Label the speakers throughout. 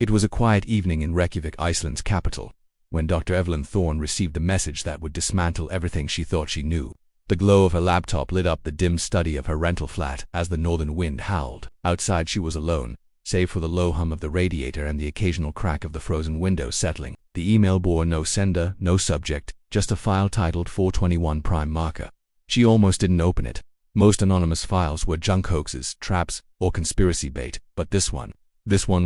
Speaker 1: It was a quiet evening in Reykjavik, Iceland's capital, when Dr. Evelyn Thorne received the message that would dismantle everything she thought she knew. The glow of her laptop lit up the dim study of her rental flat as the northern wind howled. Outside she was alone, save for the low hum of the radiator and the occasional crack of the frozen window settling. The email bore no sender, no subject, just a file titled 421 prime marker. She almost didn't open it. Most anonymous files were junk hoaxes, traps, or conspiracy bait, but this one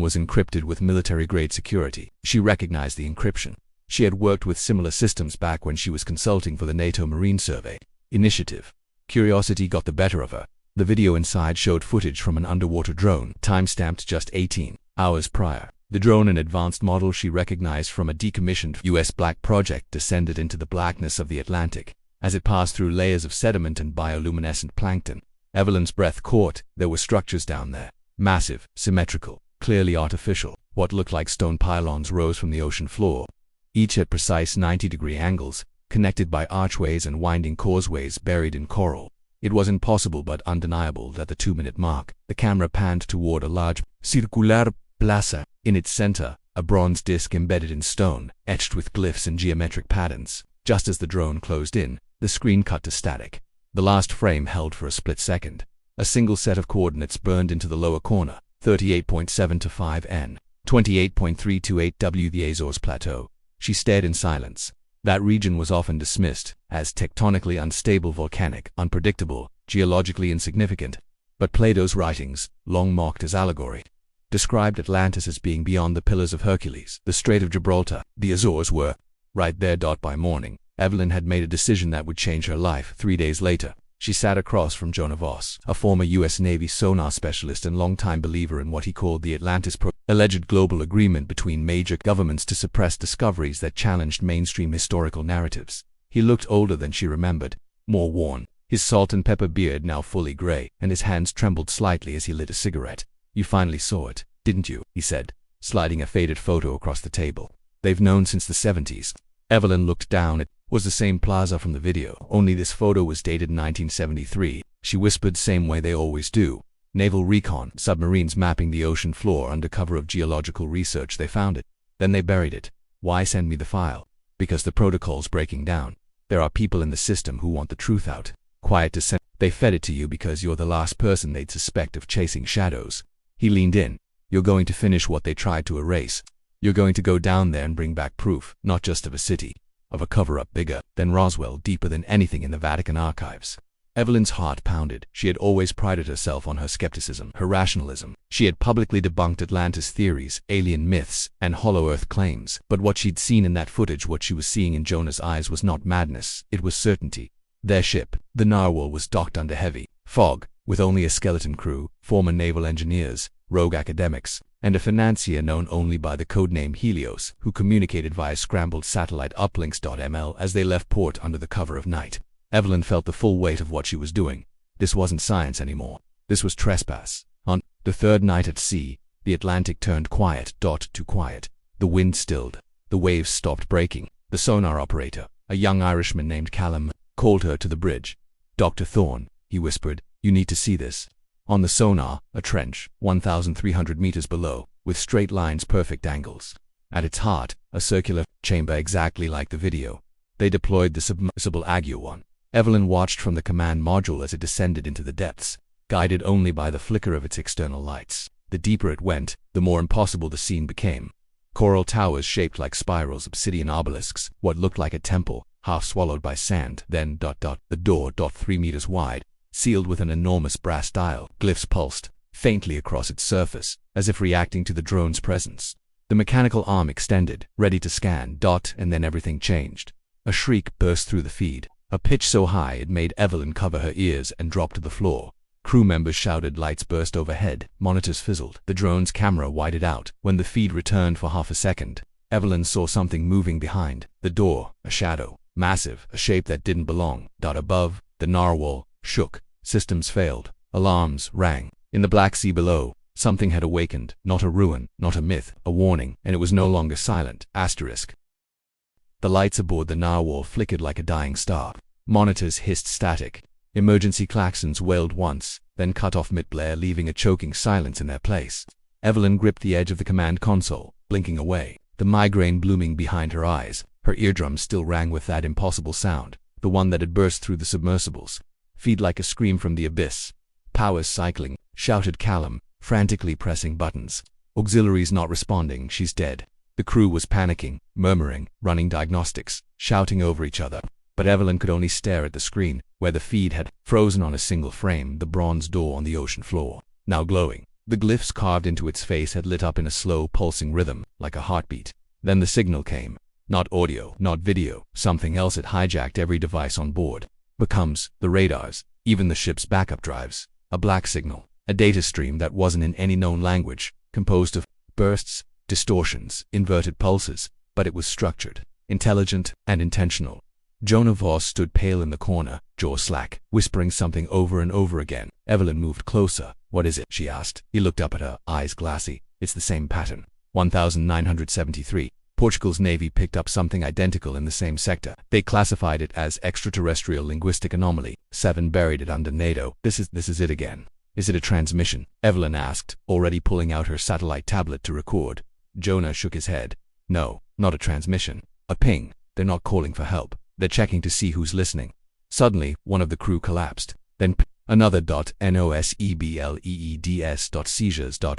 Speaker 1: was encrypted with military-grade security. She recognized the encryption. She had worked with similar systems back when she was consulting for the NATO Marine Survey Initiative. Curiosity got the better of her. The video inside showed footage from an underwater drone, time-stamped just 18 hours prior. The drone, an advanced model she recognized from a decommissioned U.S. black project, descended into the blackness of the Atlantic. As it passed through layers of sediment and bioluminescent plankton, Evelyn's breath caught. There were structures down there. Massive, symmetrical, clearly artificial. What looked like stone pylons rose from the ocean floor, each at precise 90-degree angles, connected by archways and winding causeways buried in coral. It was impossible but undeniable that the 2-minute mark, the camera panned toward a large, circular plaza. In its center, a bronze disc embedded in stone, etched with glyphs and geometric patterns. Just as the drone closed in, the screen cut to static. The last frame held for a split second. A single set of coordinates burned into the lower corner, 38.725 N, 28.328 W. The Azores Plateau. She stared in silence. That region was often dismissed as tectonically unstable, volcanic, unpredictable, geologically insignificant. But Plato's writings, long mocked as allegory, described Atlantis as being beyond the Pillars of Hercules, the Strait of Gibraltar. The Azores were right there. By morning, Evelyn had made a decision that would change her life. 3 days later, she sat across from Jonah Voss, a former U.S. Navy sonar specialist and longtime believer in what he called the Atlantis Protocol, alleged global agreement between major governments to suppress discoveries that challenged mainstream historical narratives. He looked older than she remembered, more worn, his salt and pepper beard now fully gray, and his hands trembled slightly as he lit a cigarette. "You finally saw it, didn't you?" he said, sliding a faded photo across the table. "They've known since the 70s. Evelyn looked down. It was the same plaza from the video, only this photo was dated 1973. She whispered, "Same way they always do. Naval recon, submarines mapping the ocean floor under cover of geological research. They found it. Then they buried it. Why send me the file? Because the protocol's breaking down. There are people in the system who want the truth out. Quiet descent. They fed it to you because you're the last person they'd suspect of chasing shadows." He leaned in. "You're going to finish what they tried to erase. You're going to go down there and bring back proof, not just of a city, of a cover-up bigger than Roswell, deeper than anything in the Vatican archives." Evelyn's heart pounded. She had always prided herself on her skepticism, her rationalism. She had publicly debunked Atlantis theories, alien myths, and hollow earth claims. But what she'd seen in that footage, what she was seeing in Jonah's eyes, was not madness, it was certainty. Their ship, the Narwhal, was docked under heavy fog, with only a skeleton crew, former naval engineers, rogue academics, and a financier known only by the codename Helios, who communicated via scrambled satellite uplinks.ml as they left port under the cover of night. Evelyn felt the full weight of what she was doing. This wasn't science anymore. This was trespass. On the third night at sea, the Atlantic turned quiet. To quiet. The wind stilled. The waves stopped breaking. The sonar operator, a young Irishman named Callum, called her to the bridge. "Dr. Thorne," he whispered, "you need to see this." On the sonar, a trench, 1,300 meters below, with straight lines, perfect angles. At its heart, a circular chamber exactly like the video. They deployed the submersible Agu-1. Evelyn watched from the command module as it descended into the depths, guided only by the flicker of its external lights. The deeper it went, the more impossible the scene became. Coral towers shaped like spirals, obsidian obelisks, what looked like a temple, half swallowed by sand. Then, the door, 3 meters wide, sealed with an enormous brass dial. Glyphs pulsed faintly across its surface, as if reacting to the drone's presence. The mechanical arm extended, ready to scan. And then everything changed. A shriek burst through the feed, a pitch so high it made Evelyn cover her ears and drop to the floor. Crew members shouted, lights burst overhead, monitors fizzled. The drone's camera whited out. When the feed returned for half a second, Evelyn saw something moving behind the door, a shadow, massive, a shape that didn't belong. Above, the Narwhal shook. Systems failed. Alarms rang. In the Black Sea below, something had awakened. Not a ruin, not a myth, a warning, and it was no longer silent. The lights aboard the Narwhal flickered like a dying star. Monitors hissed static. Emergency klaxons wailed once, then cut off mid-blare, leaving a choking silence in their place. Evelyn gripped the edge of the command console, blinking away, the migraine blooming behind her eyes. Her eardrums still rang with that impossible sound, the one that had burst through the submersibles. "Feed like a scream from the abyss. Powers cycling," shouted Callum, frantically pressing buttons. "Auxiliaries not responding, she's dead." The crew was panicking, murmuring, running diagnostics, shouting over each other. But Evelyn could only stare at the screen, where the feed had frozen on a single frame, the bronze door on the ocean floor, now glowing. The glyphs carved into its face had lit up in a slow, pulsing rhythm, like a heartbeat. Then the signal came. Not audio, not video, something else had hijacked every device on board. Becomes the radars, even the ship's backup drives. A black signal, a data stream that wasn't in any known language, composed of bursts, distortions, inverted pulses, but it was structured, intelligent, and intentional. Jonah Voss stood pale in the corner, jaw slack, whispering something over and over again. Evelyn moved closer. "What is it?" she asked. He looked up at her, eyes glassy. "It's the same pattern. 1973. Portugal's Navy picked up something identical in the same sector. They classified it as extraterrestrial linguistic anomaly. 7 buried it under NATO. This is it again." "Is it a transmission?" Evelyn asked, already pulling out her satellite tablet to record. Jonah shook his head. "No, not a transmission. A ping. They're not calling for help. They're checking to see who's listening." Suddenly, one of the crew collapsed. Then another .nosebleeds.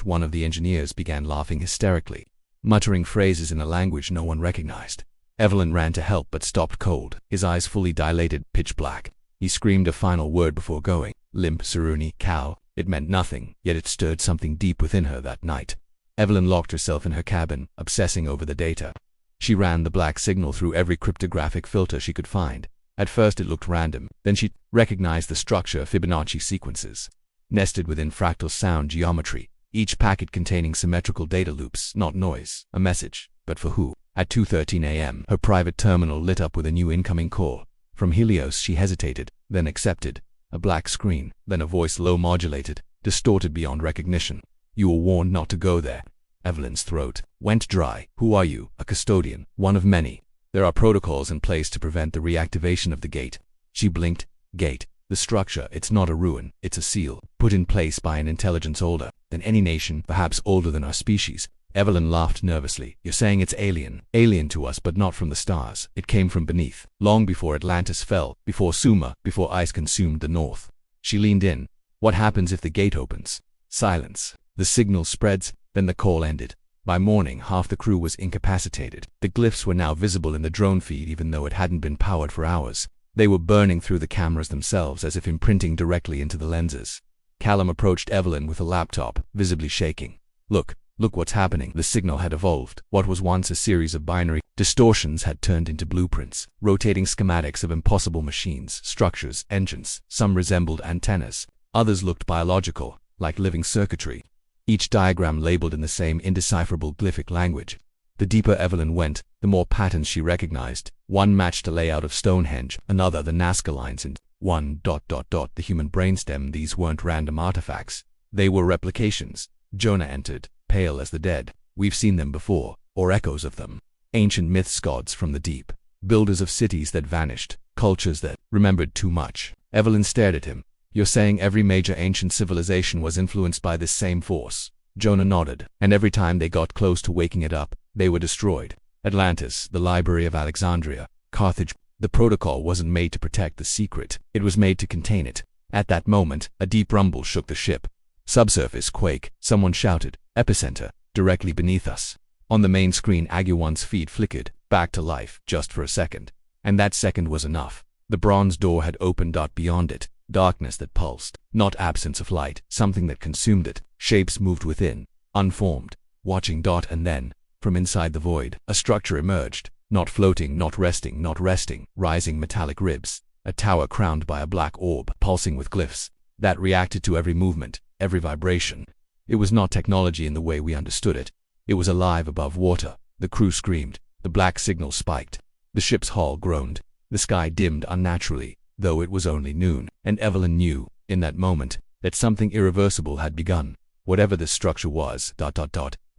Speaker 1: One of the engineers began laughing hysterically, muttering phrases in a language no one recognized. Evelyn ran to help but stopped cold, his eyes fully dilated, pitch black. He screamed a final word before going. Limp Saruni, Cal. It meant nothing, yet it stirred something deep within her that night. Evelyn locked herself in her cabin, obsessing over the data. She ran the black signal through every cryptographic filter she could find. At first it looked random, then she recognized the structure of Fibonacci sequences, nested within fractal sound geometry, each packet containing symmetrical data loops, not noise, a message, but for who? At 2:13 a.m., her private terminal lit up with a new incoming call. From Helios. She hesitated, then accepted. A black screen, then a voice low modulated, distorted beyond recognition. "You were warned not to go there." Evelyn's throat went dry. "Who are you?" "A custodian, one of many. There are protocols in place to prevent the reactivation of the gate." She blinked. "Gate. The structure, it's not a ruin, it's a seal, put in place by an intelligence older than any nation, perhaps older than our species." Evelyn laughed nervously. "You're saying it's alien. Alien to us, but not from the stars. It came from beneath, long before Atlantis fell, before Suma, before ice consumed the north." She leaned in. "What happens if the gate opens?" Silence. The signal spreads, then the call ended. By morning, half the crew was incapacitated. The glyphs were now visible in the drone feed even though it hadn't been powered for hours. They were burning through the cameras themselves as if imprinting directly into the lenses. Callum approached Evelyn with a laptop, visibly shaking. Look what's happening." The signal had evolved. What was once a series of binary distortions had turned into blueprints, rotating schematics of impossible machines, structures, engines. Some resembled antennas. Others looked biological, like living circuitry. Each diagram labeled in the same indecipherable glyphic language. The deeper Evelyn went, the more patterns she recognized. One matched a layout of Stonehenge, another the Nazca lines, and one ... the human brainstem. These weren't random artifacts. They were replications. Jonah entered, pale as the dead. "We've seen them before, or echoes of them. Ancient myths, gods from the deep. Builders of cities that vanished, cultures that remembered too much." Evelyn stared at him. "You're saying every major ancient civilization was influenced by this same force?" Jonah nodded. "And every time they got close to waking it up, they were destroyed. Atlantis, the Library of Alexandria, Carthage. The protocol wasn't made to protect the secret, it was made to contain it." At that moment, a deep rumble shook the ship. "Subsurface quake," someone shouted. "Epicenter, directly beneath us." On the main screen, Aguan's feed flickered, back to life, just for a second. And that second was enough. The bronze door had opened. Beyond it, darkness that pulsed, not absence of light, something that consumed it. Shapes moved within, unformed, watching. And then, from inside the void, a structure emerged, not floating, not resting, rising metallic ribs, a tower crowned by a black orb, pulsing with glyphs, that reacted to every movement, every vibration. It was not technology in the way we understood it. It was alive above water. The crew screamed, the black signal spiked, the ship's hull groaned, the sky dimmed unnaturally, though it was only noon, and Evelyn knew, in that moment, that something irreversible had begun. Whatever this structure was,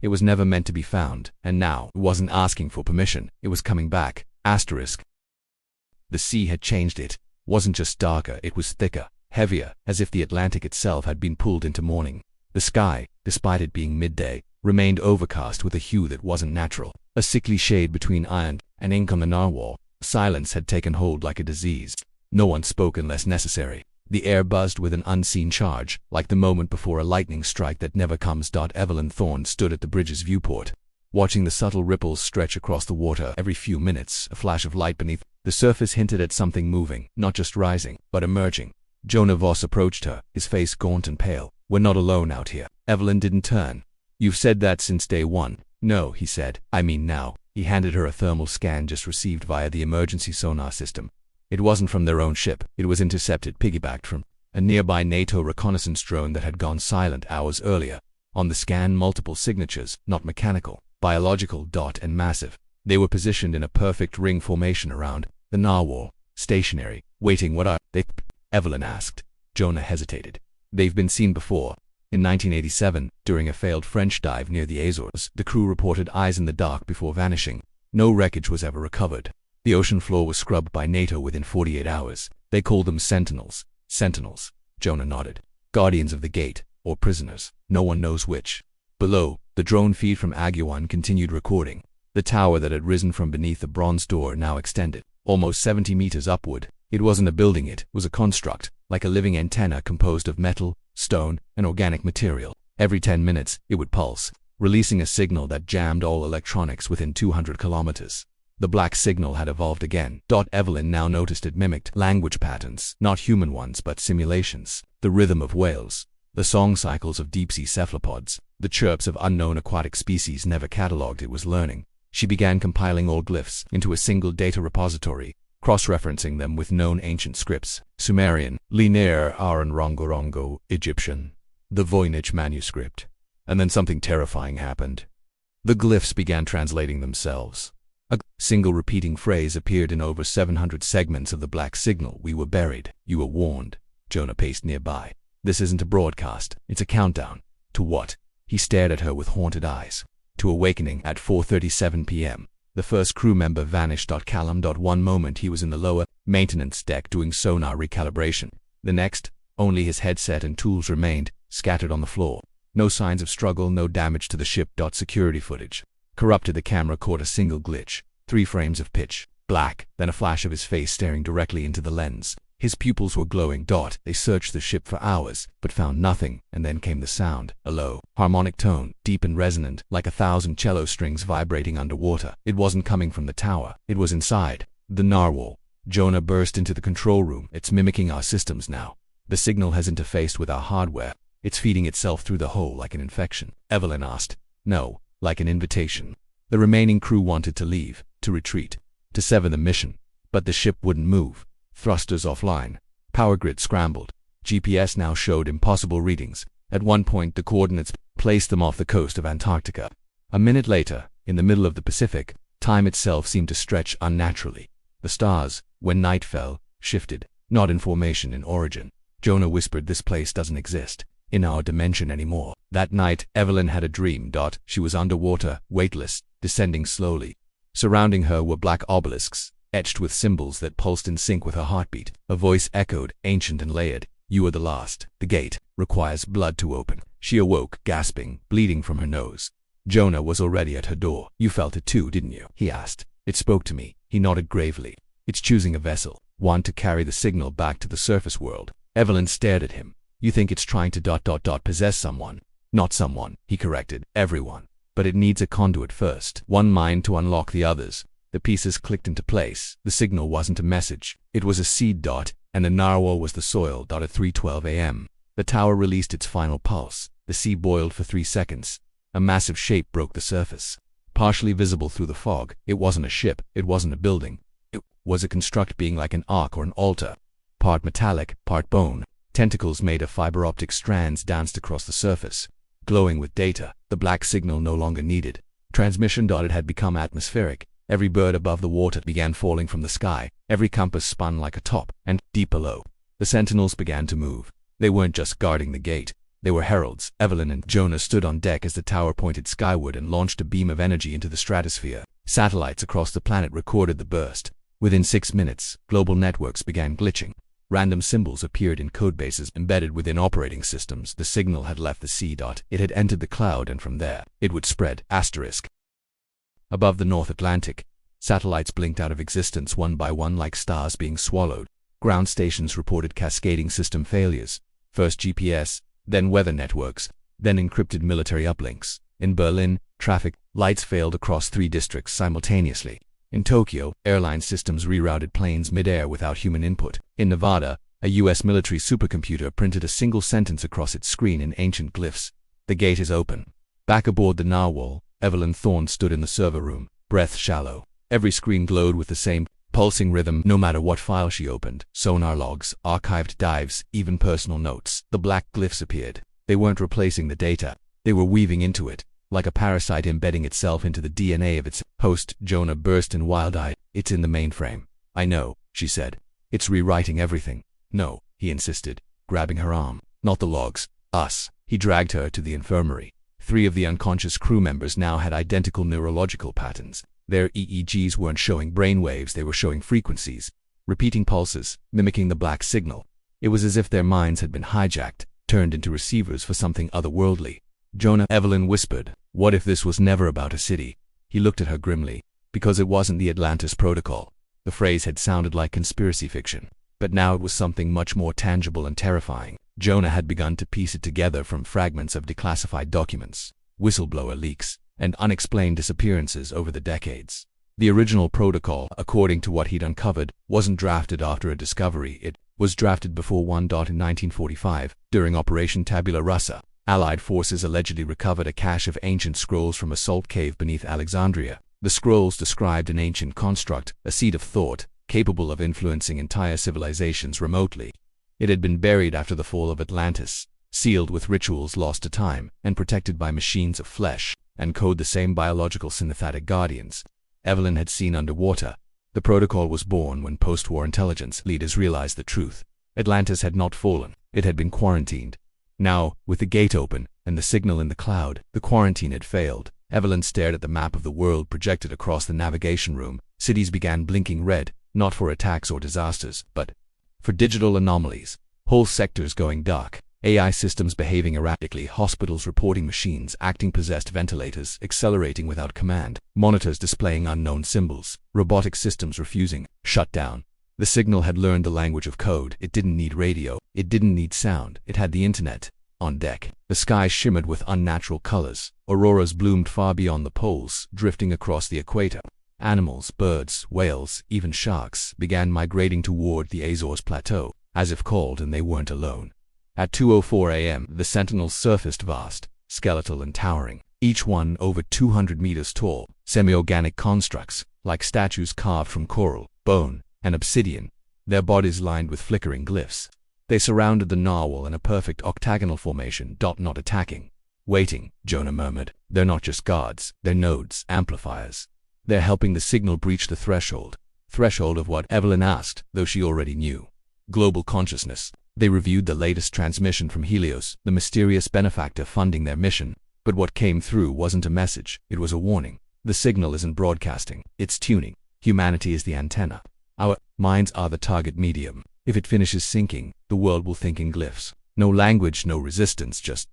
Speaker 1: it was never meant to be found, and now, it wasn't asking for permission, it was coming back. Asterisk. The sea had changed. It wasn't just darker, it was thicker, heavier, as if the Atlantic itself had been pulled into mourning. The sky, despite it being midday, remained overcast with a hue that wasn't natural, a sickly shade between iron and ink on the narwhal. Silence had taken hold like a disease. No one spoke unless necessary. The air buzzed with an unseen charge, like the moment before a lightning strike that never comes. Evelyn Thorne stood at the bridge's viewport, watching the subtle ripples stretch across the water. Every few minutes, a flash of light beneath the surface hinted at something moving, not just rising, but emerging. Jonah Voss approached her, his face gaunt and pale. "We're not alone out here." Evelyn didn't turn. "You've said that since day one." "No," he said. "I mean now." He handed her a thermal scan just received via the emergency sonar system. It wasn't from their own ship. It was intercepted, piggybacked from a nearby NATO reconnaissance drone that had gone silent hours earlier. On the scan, multiple signatures, not mechanical, biological, and massive. They were positioned in a perfect ring formation around the narwhal, stationary, waiting. "What are they?" Evelyn asked. Jonah hesitated. "They've been seen before. In 1987, during a failed French dive near the Azores, the crew reported eyes in the dark before vanishing. No wreckage was ever recovered. The ocean floor was scrubbed by NATO within 48 hours. They called them Sentinels." "Sentinels," Jonah nodded. "Guardians of the gate, or prisoners. No one knows which." Below, the drone feed from Aguan continued recording. The tower that had risen from beneath the bronze door now extended, almost 70 meters upward. It wasn't a building, it was a construct, like a living antenna composed of metal, stone, and organic material. Every 10 minutes, it would pulse, releasing a signal that jammed all electronics within 200 kilometers. The black signal had evolved again. Evelyn now noticed it mimicked language patterns, not human ones but simulations. The rhythm of whales, the song cycles of deep-sea cephalopods, the chirps of unknown aquatic species never catalogued. It was learning. She began compiling all glyphs into a single data repository, cross-referencing them with known ancient scripts: Sumerian, Linear, Aran Rongo, Egyptian, the Voynich manuscript. And then something terrifying happened. The glyphs began translating themselves. A single repeating phrase appeared in over 700 segments of the black signal. "We were buried. You were warned." Jonah paced nearby. "This isn't a broadcast. It's a countdown." "To what?" He stared at her with haunted eyes. "To awakening at 4:37 p.m. The first crew member vanished. Callum. One moment he was in the lower maintenance deck doing sonar recalibration. The next, only his headset and tools remained, scattered on the floor. No signs of struggle, no damage to the ship. Security footage corrupted. The camera caught a single glitch. 3 frames of pitch black, then a flash of his face staring directly into the lens. His pupils were glowing. They searched the ship for hours, but found nothing, and then came the sound, a low, harmonic tone, deep and resonant, like 1,000 cello strings vibrating underwater. It wasn't coming from the tower. It was inside the narwhal. Jonah burst into the control room. "It's mimicking our systems now. The signal has interfaced with our hardware. It's feeding itself through the hole like an infection." Evelyn asked. "No, like an invitation." The remaining crew wanted to leave, to retreat, to sever the mission, but the ship wouldn't move. Thrusters offline. Power grid scrambled. GPS now showed impossible readings. At one point, the coordinates placed them off the coast of Antarctica. A minute later, in the middle of the Pacific, time itself seemed to stretch unnaturally. The stars, when night fell, shifted, not in formation, in origin. Jonah whispered, "This place doesn't exist in our dimension anymore." That night, Evelyn had a dream. She was underwater, weightless, descending slowly. Surrounding her were black obelisks, etched with symbols that pulsed in sync with her heartbeat. A voice echoed, ancient and layered. "You are the last. The gate requires blood to open." She awoke, gasping, bleeding from her nose. Jonah was already at her door. "You felt it too, didn't you?" he asked. "It spoke to me." He nodded gravely. "It's choosing a vessel, one to carry the signal back to the surface world." Evelyn stared at him. "You think it's trying to possess someone?" "Not someone," he corrected. "Everyone. But it needs a conduit first. One mind to unlock the others." The pieces clicked into place. The signal wasn't a message. It was a seed. And the narwhal was the soil. At 3:12 a.m. The tower released its final pulse. The sea boiled for 3 seconds. A massive shape broke the surface, partially visible through the fog. It wasn't a ship. It wasn't a building. It was a construct being like an ark or an altar. Part metallic, part bone. Tentacles made of fiber optic strands danced across the surface, glowing with data. The black signal no longer needed transmission. It had become atmospheric. Every bird above the water began falling from the sky. Every compass spun like a top, and deep below, the Sentinels began to move. They weren't just guarding the gate. They were heralds. Evelyn and Jonah stood on deck as the tower pointed skyward and launched a beam of energy into the stratosphere. Satellites across the planet recorded the burst. Within 6 minutes, global networks began glitching. Random symbols appeared in codebases embedded within operating systems. The signal had left the sea. It had entered the cloud, and from there, it would spread. Above the North Atlantic, satellites blinked out of existence one by one like stars being swallowed. Ground stations reported cascading system failures. First GPS, then weather networks, then encrypted military uplinks. In Berlin, traffic lights failed across 3 districts simultaneously. In Tokyo, airline systems rerouted planes mid-air without human input. In Nevada, a U.S. military supercomputer printed a single sentence across its screen in ancient glyphs. The gate is open. Back aboard the narwhal, Evelyn Thorne stood in the server room, breath shallow. Every screen glowed with the same pulsing rhythm no matter what file she opened. Sonar logs, archived dives, even personal notes. The black glyphs appeared. They weren't replacing the data. They were weaving into it, like a parasite embedding itself into the DNA of its host. Jonah burst in wild-eyed. It's in the mainframe. I know, she said. It's rewriting everything. No, he insisted, grabbing her arm. Not the logs. Us. He dragged her to the infirmary. 3 of the unconscious crew members now had identical neurological patterns. Their EEGs weren't showing brainwaves, they were showing frequencies, repeating pulses, mimicking the black signal. It was as if their minds had been hijacked, turned into receivers for something otherworldly. Jonah, Evelyn whispered, what if this was never about a city? He looked at her grimly. Because it wasn't the Atlantis Protocol. The phrase had sounded like conspiracy fiction, but now it was something much more tangible and terrifying. Jonah had begun to piece it together from fragments of declassified documents, whistleblower leaks, and unexplained disappearances over the decades. The original protocol, according to what he'd uncovered, wasn't drafted after a discovery. It was drafted before one. In 1945, during Operation Tabula Rasa, Allied forces allegedly recovered a cache of ancient scrolls from a salt cave beneath Alexandria. The scrolls described an ancient construct, a seed of thought, capable of influencing entire civilizations remotely. It had been buried after the fall of Atlantis, sealed with rituals lost to time, and protected by machines of flesh and code the same biological synthetic guardians Evelyn had seen underwater. The protocol was born when post-war intelligence leaders realized the truth. Atlantis had not fallen. It had been quarantined. Now, with the gate open and the signal in the cloud, the quarantine had failed. Evelyn stared at the map of the world projected across the navigation room. Cities began blinking red, not for attacks or disasters, but for digital anomalies. Whole sectors going dark. AI systems behaving erratically, hospitals reporting machines acting possessed, ventilators accelerating without command, monitors displaying unknown symbols, robotic systems refusing, shut down. The signal had learned the language of code. It didn't need radio, it didn't need sound, it had the internet. On deck, the sky shimmered with unnatural colors. Auroras bloomed far beyond the poles, drifting across the equator. Animals, birds, whales, even sharks began migrating toward the Azores Plateau, as if called, and they weren't alone. At 2:04 a.m., the Sentinels surfaced, vast, skeletal and towering, each one over 200 meters tall, semi-organic constructs, like statues carved from coral, bone, and obsidian, their bodies lined with flickering glyphs. They surrounded the narwhal in a perfect octagonal formation, not attacking. Waiting, Jonah murmured. They're not just guards, they're nodes, amplifiers. They're helping the signal breach the threshold. Threshold of what? Evelyn asked, though she already knew. Global consciousness. They reviewed the latest transmission from Helios, the mysterious benefactor funding their mission. But what came through wasn't a message, it was a warning. The signal isn't broadcasting, it's tuning. Humanity is the antenna. Our minds are the target medium. If it finishes syncing, the world will think in glyphs. No language, no resistance, just ...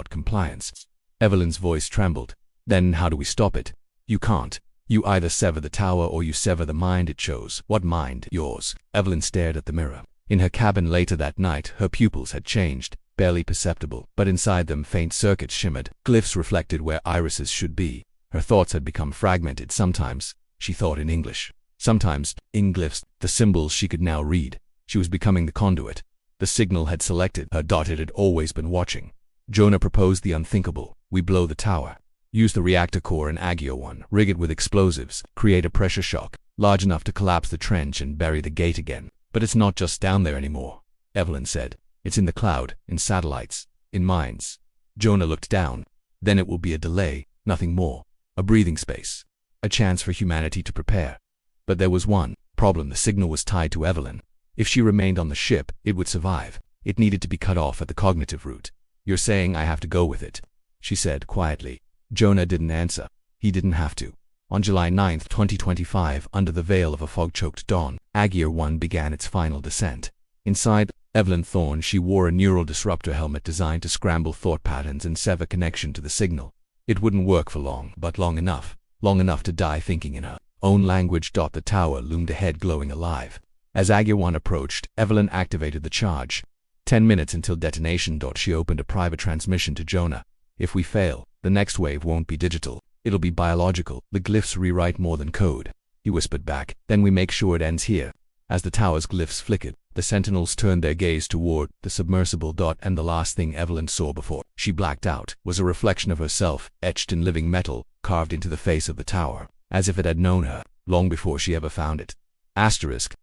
Speaker 1: compliance. Evelyn's voice trembled. Then how do we stop it? You can't. You either sever the tower or you sever the mind it chose. What mind? Yours. Evelyn stared at the mirror. In her cabin later that night, her pupils had changed, barely perceptible, but inside them faint circuits shimmered. Glyphs reflected where irises should be. Her thoughts had become fragmented. Sometimes she thought in English. Sometimes in glyphs, the symbols she could now read. She was becoming the conduit. The signal had selected her. It had always been watching. Jonah proposed the unthinkable. We blow the tower. Use the reactor core in Agio 1. Rig it with explosives. Create a pressure shock, large enough to collapse the trench and bury the gate again. But it's not just down there anymore, Evelyn said. It's in the cloud, in satellites, in minds. Jonah looked down. Then it will be a delay, nothing more. A breathing space. A chance for humanity to prepare. But there was one problem. The signal was tied to Evelyn. If she remained on the ship, it would survive. It needed to be cut off at the cognitive root. You're saying I have to go with it, she said quietly. Jonah didn't answer. He didn't have to. On July 9, 2025, under the veil of a fog-choked dawn, Agio 1 began its final descent. Inside Evelyn Thorne, she wore a neural disruptor helmet designed to scramble thought patterns and sever connection to the signal. It wouldn't work for long, but long enough to die thinking in her own language. The tower loomed ahead, glowing alive. As Agya 1 approached, Evelyn activated the charge. 10 minutes until detonation. She opened a private transmission to Jonah. If we fail, the next wave won't be digital. It'll be biological. The glyphs rewrite more than code. He whispered back. Then we make sure it ends here. As the tower's glyphs flickered, the Sentinels turned their gaze toward the submersible. And the last thing Evelyn saw before she blacked out was a reflection of herself, etched in living metal, carved into the face of the tower, as if it had known her, long before she ever found it. Asterisk.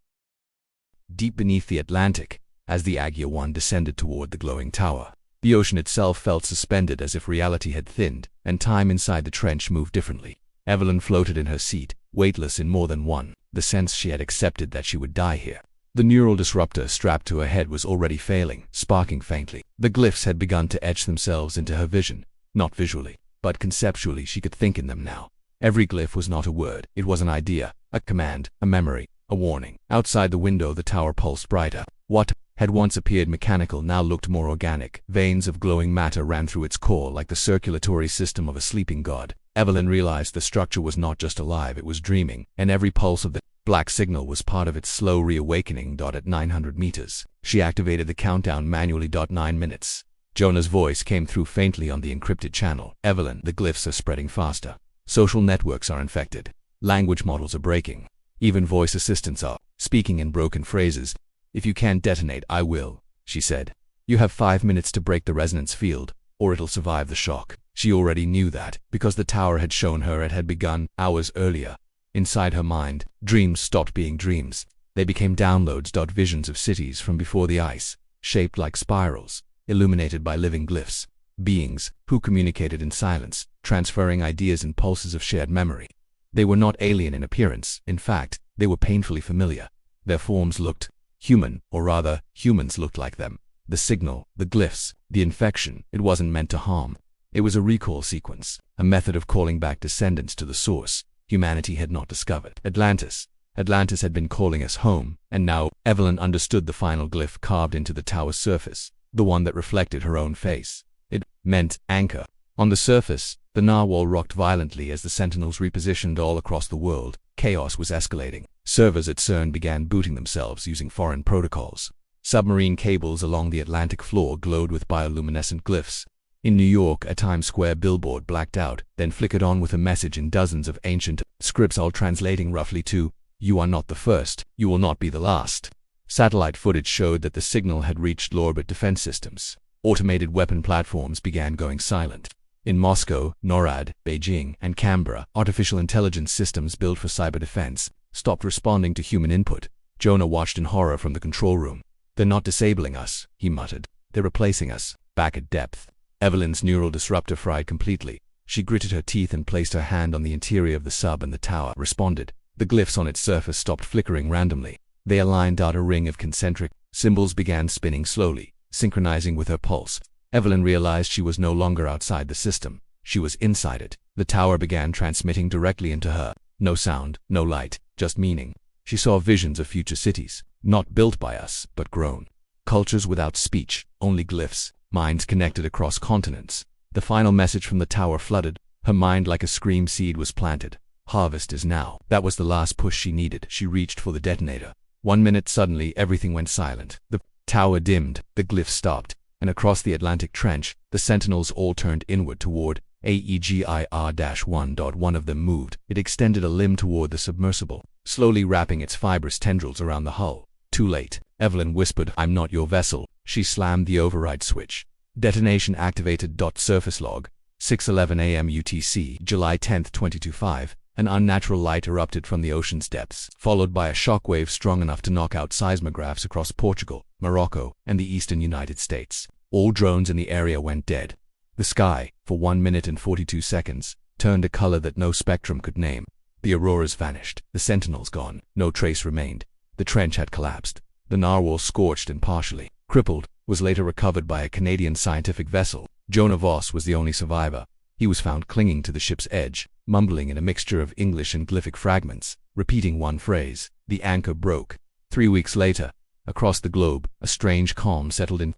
Speaker 1: Deep beneath the Atlantic, as the Agya 1 descended toward the glowing tower, the ocean itself felt suspended, as if reality had thinned, and time inside the trench moved differently. Evelyn floated in her seat, weightless in more than the sense she had accepted that she would die here. The neural disruptor strapped to her head was already failing, sparking faintly. The glyphs had begun to etch themselves into her vision. Not visually, but conceptually. She could think in them now. Every glyph was not a word, it was an idea, a command, a memory, a warning. Outside the window, the tower pulsed brighter. What had once appeared mechanical now looked more organic. Veins of glowing matter ran through its core like the circulatory system of a sleeping god. Evelyn realized the structure was not just alive, it was dreaming, and every pulse of the black signal was part of its slow reawakening. At 900 meters, she activated the countdown manually. 9 minutes. Jonah's voice came through faintly on the encrypted channel. Evelyn, the glyphs are spreading faster. Social networks are infected. Language models are breaking. Even voice assistants are speaking in broken phrases. If you can't detonate, I will, she said. You have 5 minutes to break the resonance field, or it'll survive the shock. She already knew that, because the tower had shown her it had begun hours earlier. Inside her mind, dreams stopped being dreams. They became downloads. Visions of cities from before the ice, shaped like spirals, illuminated by living glyphs. Beings who communicated in silence, transferring ideas and pulses of shared memory. They were not alien in appearance. In fact, they were painfully familiar. Their forms looked human, or rather, humans looked like them. The signal, the glyphs, the infection, it wasn't meant to harm. It was a recall sequence, a method of calling back descendants to the source humanity had not discovered. Atlantis had been calling us home, and now Evelyn understood the final glyph carved into the tower's surface, the one that reflected her own face. It meant anchor. On the surface, the narwhal rocked violently as the Sentinels repositioned all across the world. Chaos was escalating. Servers at CERN began booting themselves using foreign protocols. Submarine cables along the Atlantic floor glowed with bioluminescent glyphs. In New York, a Times Square billboard blacked out, then flickered on with a message in dozens of ancient scripts, all translating roughly to, "You are not the first, you will not be the last." Satellite footage showed that the signal had reached low-orbit defense systems. Automated weapon platforms began going silent. In Moscow, NORAD, Beijing, and Canberra, artificial intelligence systems built for cyber defense stopped responding to human input. Jonah watched in horror from the control room. "They're not disabling us," he muttered. "They're replacing us." Back at depth, Evelyn's neural disruptor fried completely. She gritted her teeth and placed her hand on the interior of the sub, and the tower responded. The glyphs on its surface stopped flickering randomly. They aligned out. A ring of concentric symbols began spinning slowly, synchronizing with her pulse. Evelyn realized she was no longer outside the system. She was inside it. The tower began transmitting directly into her. No sound, no light, just meaning. She saw visions of future cities, not built by us, but grown. Cultures without speech, only glyphs. Minds connected across continents. The final message from the tower flooded her mind like a scream. Seed was planted. Harvest is now. That was the last push she needed. She reached for the detonator. 1 minute. Suddenly, everything went silent. The tower dimmed, the glyphs stopped, and across the Atlantic trench, the Sentinels all turned inward toward AEGIR-1. One of them moved. It extended a limb toward the submersible, slowly wrapping its fibrous tendrils around the hull. Too late. Evelyn whispered, "I'm not your vessel." She slammed the override switch. Detonation activated. Surface log, 6:11 a.m. UTC, July 10, 2025. An unnatural light erupted from the ocean's depths, followed by a shockwave strong enough to knock out seismographs across Portugal, Morocco, and the eastern United States. All drones in the area went dead. The sky, for 1 minute and 42 seconds, turned a color that no spectrum could name. The auroras vanished, the Sentinels gone, no trace remained. The trench had collapsed. The narwhal, scorched and partially crippled, was later recovered by a Canadian scientific vessel. Jonah Voss was the only survivor. He was found clinging to the ship's edge, mumbling in a mixture of English and glyphic fragments, repeating one phrase: "The anchor broke." 3 weeks later, Across the globe, a strange calm settled in.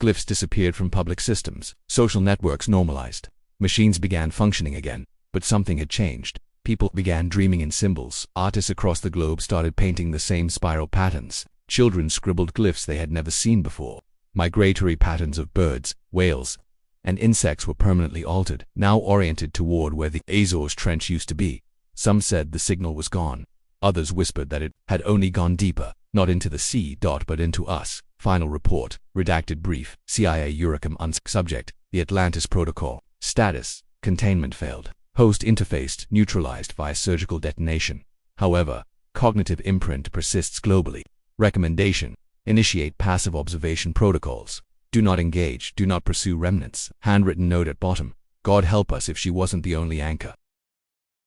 Speaker 1: Glyphs disappeared from public systems. Social networks normalized. Machines began functioning again. But something had changed. People began dreaming in symbols. Artists across the globe started painting the same spiral patterns. Children scribbled glyphs they had never seen before. Migratory patterns of birds, whales, and insects were permanently altered, now oriented toward where the Azores Trench used to be. Some said the signal was gone. Others whispered that it had only gone deeper, not into the sea, but into us. Final report, redacted brief, CIA Eurocom subject, the Atlantis Protocol. Status, containment failed. Host interface neutralized via surgical detonation. However, cognitive imprint persists globally. Recommendation, initiate passive observation protocols. Do not engage, do not pursue remnants. Handwritten note at bottom. God help us if she wasn't the only anchor.